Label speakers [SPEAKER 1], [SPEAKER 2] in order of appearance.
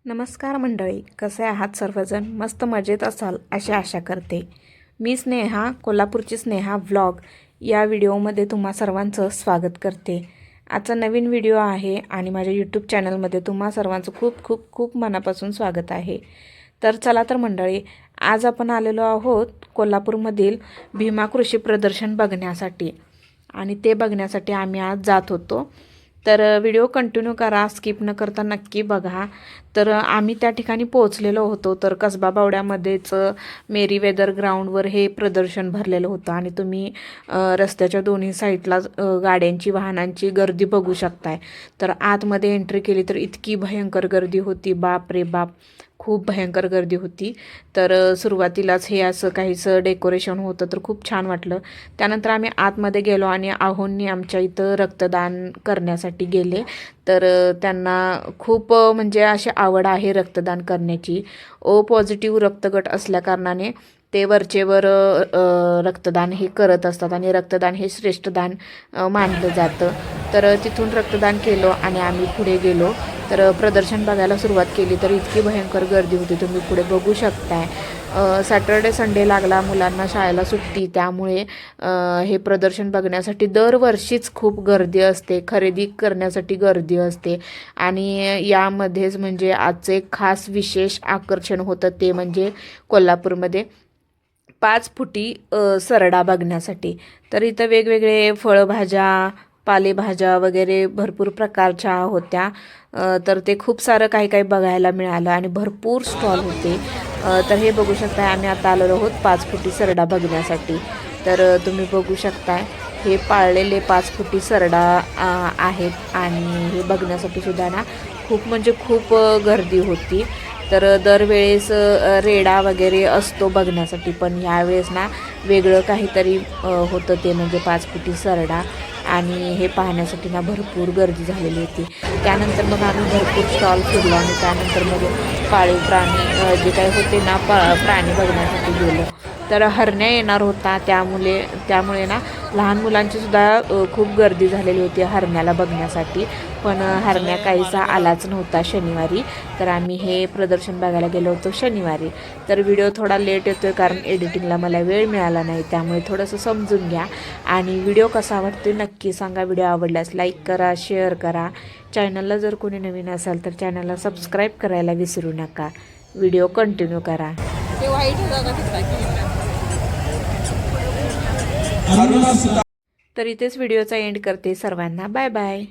[SPEAKER 1] नमस्कार मंडळी, कसे आहात सर्वजण? मस्त मजेत असाल अशी आशा करते. मी स्नेहा, कोल्हापूरची स्नेहा व्लॉग या व्हिडिओमध्ये तुम्हा सर्वांचं स्वागत करते. आजचा नवीन व्हिडिओ आहे आणि माझ्या यूट्यूब चॅनलमध्ये तुम्हा सर्वांचं खूप खूप खूप मनापासून स्वागत आहे. तर चला तर मंडळी, आज आपण आलेलो आहोत कोल्हापूरमधील भीमा कृषी प्रदर्शन बघण्यासाठी आणि ते बघण्यासाठी आम्ही आज जात होतो. तर व्हिडिओ कंटिन्यू करा, स्किप न करता नक्की बघा. तर आम्ही त्या ठिकाणी पोहोचलेलो होतो. तर कसबा बावड्यामध्येच मेरी वेदर ग्राउंडवर हे प्रदर्शन भरलेलं होतं आणि तुम्ही रस्त्याच्या दोन्ही साईडला गाड्यांची वाहनांची गर्दी बघू शकताय. तर आतमध्ये एंट्री केली तर इतकी भयंकर गर्दी होती, बाप रे बाप, खूप भयंकर गर्दी होती. तर सुरुवातीलाच हे असं काहीसं डेकोरेशन होतं तर खूप छान वाटलं. त्यानंतर आम्ही आतमध्ये गेलो आणि आहोंनी आमच्या इथं रक्तदान करण्यासाठी गेले. तर त्यांना खूप म्हणजे अशी आवड आहे रक्तदान करण्याची. ओ पॉझिटिव्ह रक्तगट असल्याकारणाने ते वरचेवर रक्तदान हे करत असतात आणि रक्तदान हे श्रेष्ठ दान मानलं जातं. तर तिथून रक्तदान केलं आणि आम्ही पुढे गेलो. तर प्रदर्शन बघायला सुरुवात केली तर इतकी भयंकर गर्दी होती, तुम्ही पुढे बघू शकताय. सॅटर्डे संडे लागला, मुलांना शाळेला सुट्टी, त्यामुळे हे प्रदर्शन बघण्यासाठी दरवर्षीच खूप गर्दी असते, खरेदी करण्यासाठी गर्दी असते. आणि यामध्येच म्हणजे आजचं एक खास विशेष आकर्षण होतं ते म्हणजे कोल्हापूरमध्ये 5 फुटी सरडा बघण्यासाठी. तर इथं वेगवेगळे फळभाज्या, पालेभाज्या वगैरे भरपूर प्रकारच्या होत्या. तर ते खूप सारं काही काही बघायला मिळालं आणि भरपूर स्टॉल होते. तर हे बघू शकताय, आम्ही आता आलेलो आहोत 5 फुटी सरडा बघण्यासाठी. तर तुम्ही बघू शकताय हे पाळलेले 5 फुटी सरडा आहेत आणि हे बघण्यासाठी सुद्धा ना खूप म्हणजे खूप गर्दी होती. तर दरवेळेस रेडा वगैरे असतो बघण्यासाठी, पण ह्यावेळेस ना वेगळं काहीतरी होतं, ते म्हणजे 5 फुटी सरडा. आणि हे पाहण्यासाठी ना भरपूर गर्दी झालेली होती. त्यानंतर मग आम्ही भरपूर स्टॉल फिरलो आणि त्यानंतर मग पाळीव प्राणी जे काही होते ना प्राणी बघण्यासाठी गेलो. तर हरण्या येणार होता, त्यामुळे ना लहान मुलांची सुद्धा खूप गर्दी झालेली होती हरण्याला बघण्यासाठी. पण हरण्या काहीसा आलाच नव्हता शनिवारी. तर आम्ही हे प्रदर्शन बघायला गेलो होतो शनिवारी. तर व्हिडिओ थोडा लेट येतो आहे कारण एडिटिंगला मला वेळ मिळाला नाही, त्यामुळे थोडंसं समजून घ्या. आणि व्हिडिओ कसा वाटतो नक्की सांगा. व्हिडिओ आवडल्यास लाईक करा, शेअर करा. चॅनलला जर कोणी नवीन असाल तर चॅनलला सबस्क्राईब करायला विसरू नका. व्हिडिओ कंटिन्यू करा. तर इथेच व्हिडिओचा एंड करते. सर्वांना बाय बाय.